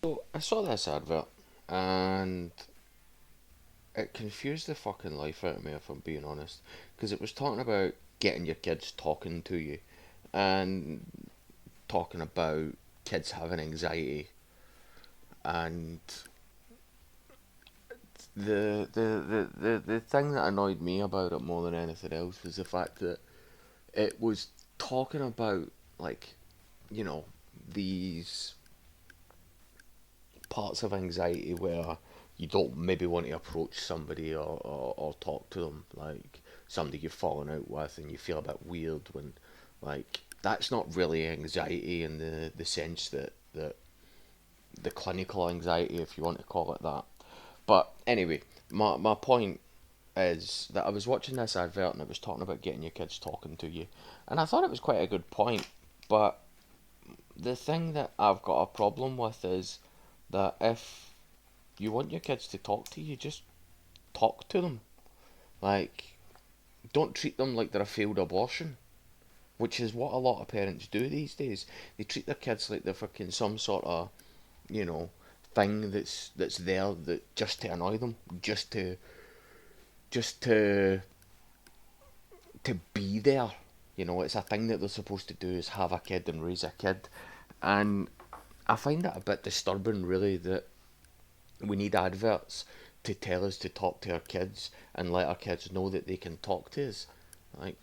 So I saw this advert and it confused the fucking life out of me, if I'm being honest, because it was talking about getting your kids talking to you and talking about kids having anxiety. And the thing that annoyed me about it more than anything else was the fact that it was talking about, like, you know, these parts of anxiety where you don't maybe want to approach somebody or talk to them, like somebody you've fallen out with and you feel a bit weird when, like, that's not really anxiety in the sense that the clinical anxiety, if you want to call it that. But anyway, my point is that I was watching this advert and it was talking about getting your kids talking to you, and I thought it was quite a good point. But the thing that I've got a problem with is that if you want your kids to talk to you, just talk to them. Like, don't treat them like they're a failed abortion, which is what a lot of parents do these days. They treat their kids like they're fucking some sort of, you know, thing that's there that just to annoy them, just to be there. You know, it's a thing that they're supposed to do is have a kid and raise a kid, and I find that a bit disturbing, really, that we need adverts to tell us to talk to our kids and let our kids know that they can talk to us. Like,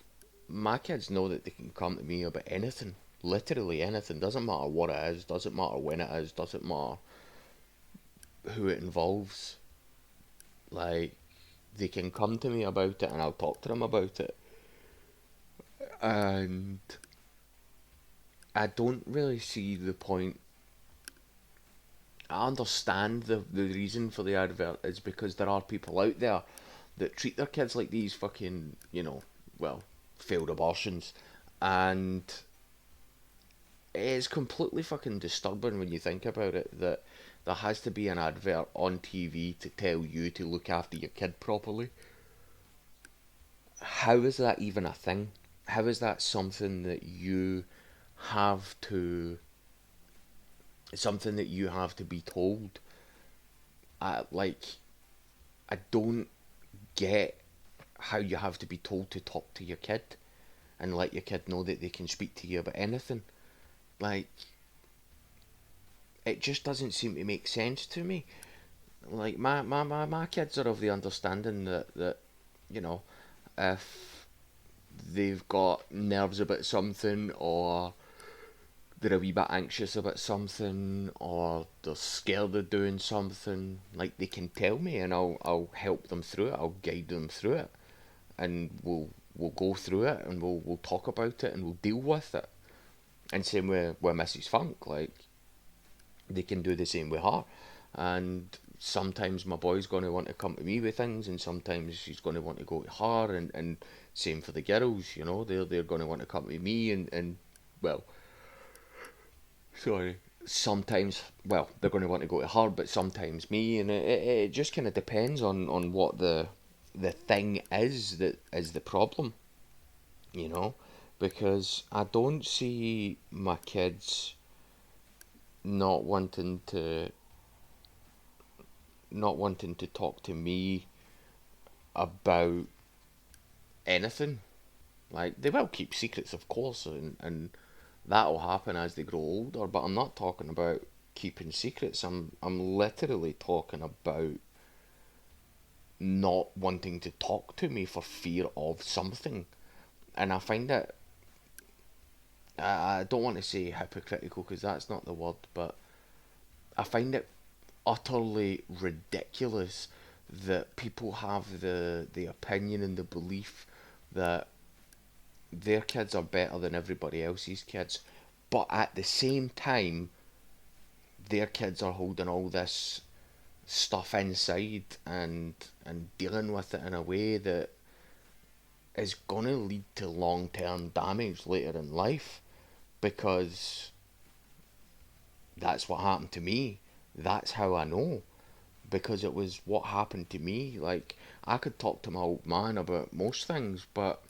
my kids know that they can come to me about anything, literally anything. Doesn't matter what it is, doesn't matter when it is, doesn't matter who it involves. Like, they can come to me about it and I'll talk to them about it. And I don't really see the point. I understand the reason for the advert is because there are people out there that treat their kids like these fucking, well, failed abortions. And it is completely fucking disturbing when you think about it that there has to be an advert on TV to tell you to look after your kid properly. How is that even a thing? How is that something that you have to be told? Like, I don't get how you have to be told to talk to your kid and let your kid know that they can speak to you about anything. Like, it just doesn't seem to make sense to me. Like, my kids are of the understanding that you know, if they've got nerves about something, or they're a wee bit anxious about something, or they're scared of doing something, like, they can tell me and I'll help them through it, I'll guide them through it, and we'll go through it and we'll talk about it and we'll deal with it. And same with Mrs. Funk, like, they can do the same with her. And sometimes my boy's going to want to come to me with things, and sometimes she's going to want to go to her, and same for the girls, they're going to want to come to me, and well, sorry, sometimes, well, they're going to want to go to her, but sometimes me, and it just kind of depends on what the thing is that is the problem, you know, because I don't see my kids not wanting to talk to me about anything. Like, they will keep secrets, of course, and that'll happen as they grow older. But I'm not talking about keeping secrets. I'm literally talking about not wanting to talk to me for fear of something. And I find it. I don't want to say hypocritical because that's not the word, but I find it utterly ridiculous that people have the opinion and the belief that their kids are better than everybody else's kids, but at the same time, their kids are holding all this stuff inside and dealing with it in a way that is going to lead to long term damage later in life, because that's what happened to me. That's how I know, because it was what happened to me. Like, I could talk to my old man about most things, but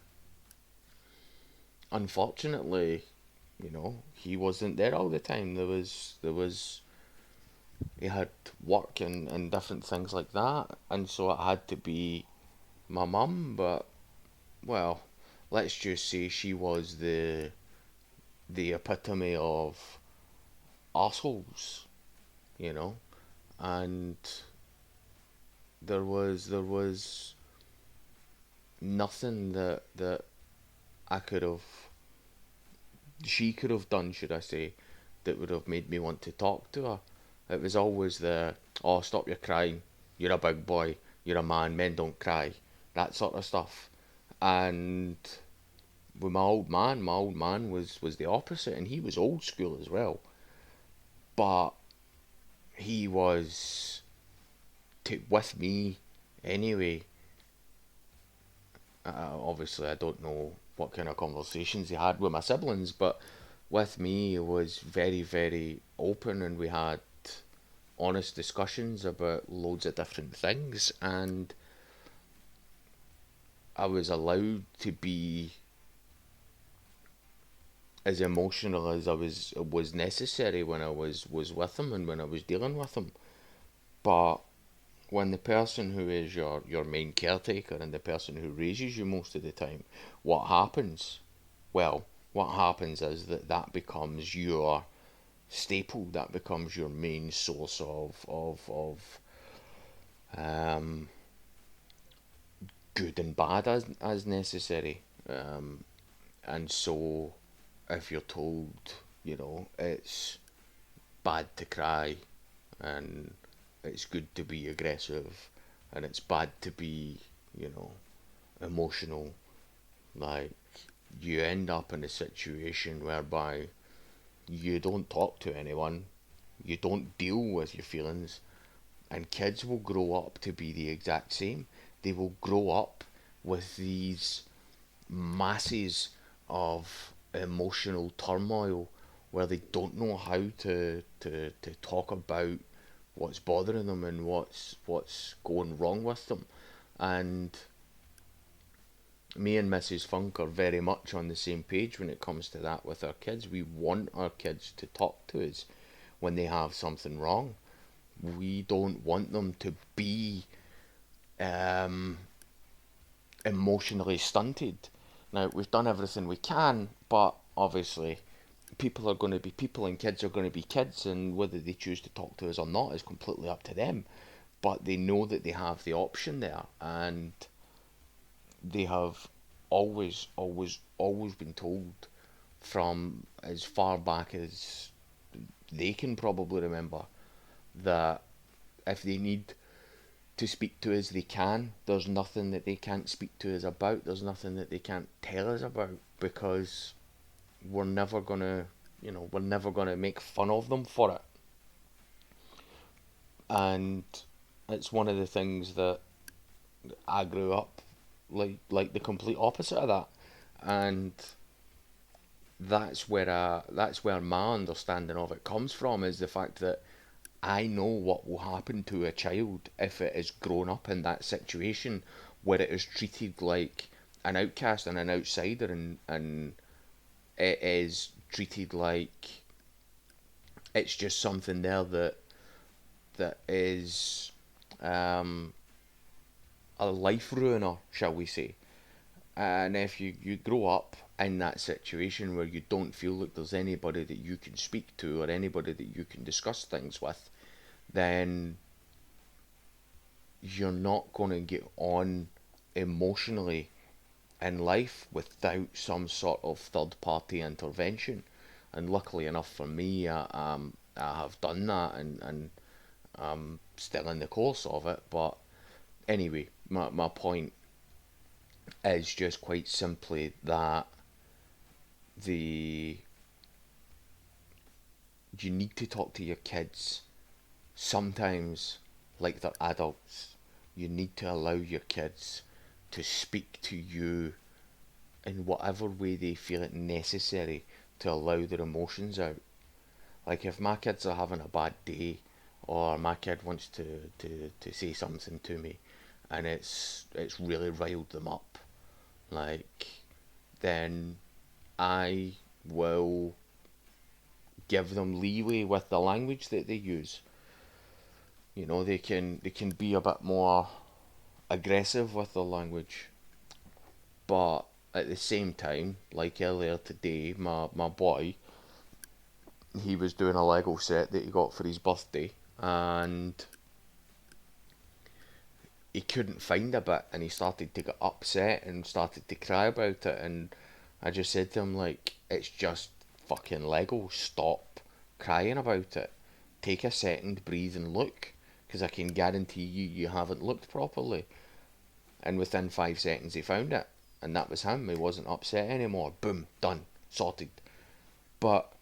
unfortunately, he wasn't there all the time. There was he had work and different things like that, and so it had to be my mum. But well, let's just say she was the epitome of assholes, you know. And there was nothing that I could have, she could have done, should I say, that would have made me want to talk to her. It was always the, oh, stop your crying, you're a big boy, you're a man, men don't cry, that sort of stuff. And with my old man was the opposite, and he was old school as well. But he was with me anyway. Obviously, I don't know what kind of conversations he had with my siblings, but with me, it was very, very open, and we had honest discussions about loads of different things, and I was allowed to be as emotional as I was necessary when I was with him and when I was dealing with him. But when the person who is your main caretaker and the person who raises you most of the time, what happens? Well, what happens is that becomes your staple. That becomes your main source of um, good and bad as necessary. And so, if you're told, it's bad to cry, and it's good to be aggressive, and it's bad to be, you know, emotional, like, you end up in a situation whereby you don't talk to anyone, you don't deal with your feelings, and kids will grow up to be the exact same. They will grow up with these masses of emotional turmoil where they don't know how to talk about what's bothering them and what's going wrong with them. And me and Mrs. Funk are very much on the same page when it comes to that with our kids. We want our kids to talk to us when they have something wrong. We don't want them to be um, emotionally stunted. Now, we've done everything we can, but obviously, people are going to be people and kids are going to be kids, and whether they choose to talk to us or not is completely up to them. But they know that they have the option there, and they have always been told from as far back as they can probably remember that if they need to speak to us, they can. There's nothing that they can't speak to us about. There's nothing that they can't tell us about because we're never gonna, we're never gonna make fun of them for it. And it's one of the things that I grew up like the complete opposite of that, and that's where my understanding of it comes from is the fact that I know what will happen to a child if it is grown up in that situation where it is treated like an outcast and an outsider, and it is treated like it's just something there that is um, a life ruiner, shall we say. And if you grow up in that situation where you don't feel like there's anybody that you can speak to or anybody that you can discuss things with, then you're not going to get on emotionally in life without some sort of third party intervention. And luckily enough for me, I have done that, and I'm still in the course of it. But anyway, my point is just quite simply that the you need to talk to your kids sometimes like they're adults. You need to allow your kids to speak to you in whatever way they feel it necessary to allow their emotions out. Like if my kids are having a bad day or my kid wants to say something to me and it's really riled them up, like then I will give them leeway with the language that they use. They can be a bit more aggressive with their language, but at the same time, like earlier today, my boy, he was doing a Lego set that he got for his birthday, and he couldn't find a bit, and he started to get upset and started to cry about it. And I just said to him, like, it's just fucking Lego. Stop crying about it. Take a second, breathe, and look, because I can guarantee you haven't looked properly. And within 5 seconds, he found it, and that was him. He wasn't upset anymore. Boom, done, sorted. But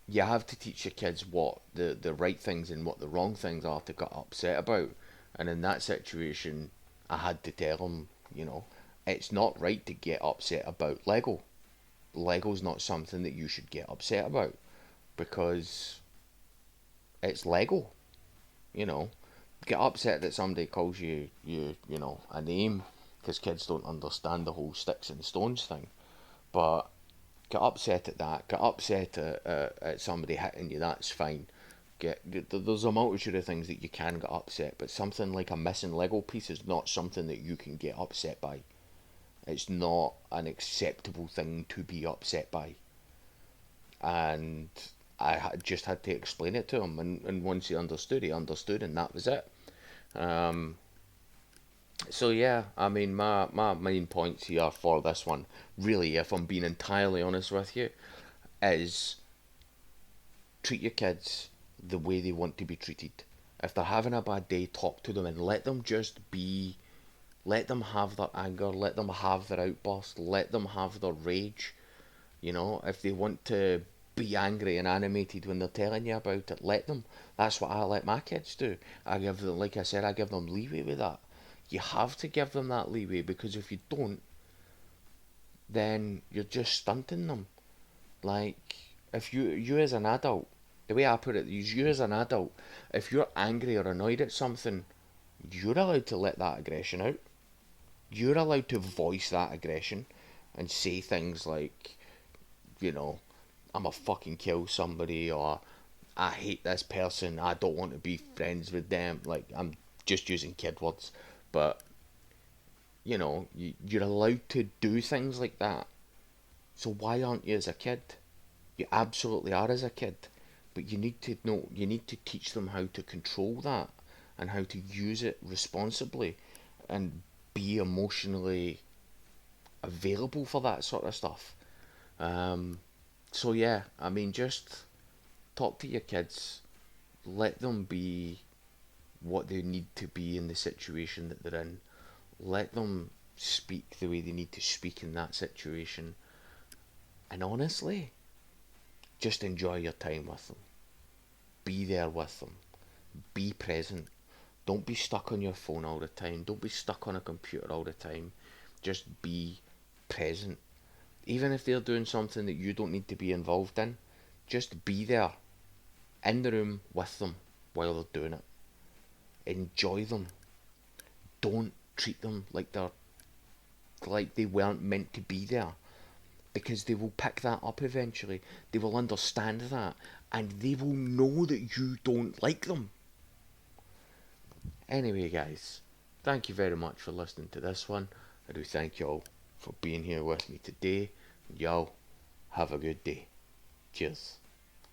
you have to teach your kids what the right things and what the wrong things are to get upset about. And in that situation, I had to tell him, it's not right to get upset about Lego. Lego's not something that you should get upset about because it's Lego, you know. Get upset that somebody calls you a name because kids don't understand the whole sticks and stones thing. But get upset at that. Get upset at somebody hitting you. That's fine. There's a multitude of things that you can get upset, but something like a missing Lego piece is not something that you can get upset by. It's not an acceptable thing to be upset by, and just had to explain it to him, and once he understood, and that was it. Um, so yeah, I mean, my main points here for this one, really, if I'm being entirely honest with you, is treat your kids the way they want to be treated. If they're having a bad day, talk to them and let them just be. Let them have their anger, let them have their outburst, let them have their rage. If they want to be angry and animated when they're telling you about it, let them. That's what I let my kids do. I give them, like I said, I give them leeway with that. You have to give them that leeway because if you don't, then you're just stunting them. Like, if you as an adult, the way I put it is you as an adult, if you're angry or annoyed at something, you're allowed to let that aggression out. You're allowed to voice that aggression and say things like, you know, I'm gonna fucking kill somebody, or I hate this person, I don't want to be friends with them. Like, I'm just using kid words, but you're allowed to do things like that. So why aren't you as a kid? You absolutely are as a kid, but you need to teach them how to control that and how to use it responsibly and be emotionally available for that sort of stuff. Um, so yeah, I mean, just talk to your kids, let them be what they need to be in the situation that they're in. Let them speak the way they need to speak in that situation. And honestly, just enjoy your time with them. Be there with them. Be present. Don't be stuck on your phone all the time. Don't be stuck on a computer all the time. Just be present. Even if they're doing something that you don't need to be involved in, just be there in the room with them while they're doing it. Enjoy them. Don't treat them like they weren't meant to be there, because they will pick that up eventually. They will understand that, and they will know that you don't like them. Anyway, guys, thank you very much for listening to this one. I do thank y'all for being here with me today. Y'all have a good day. Cheers.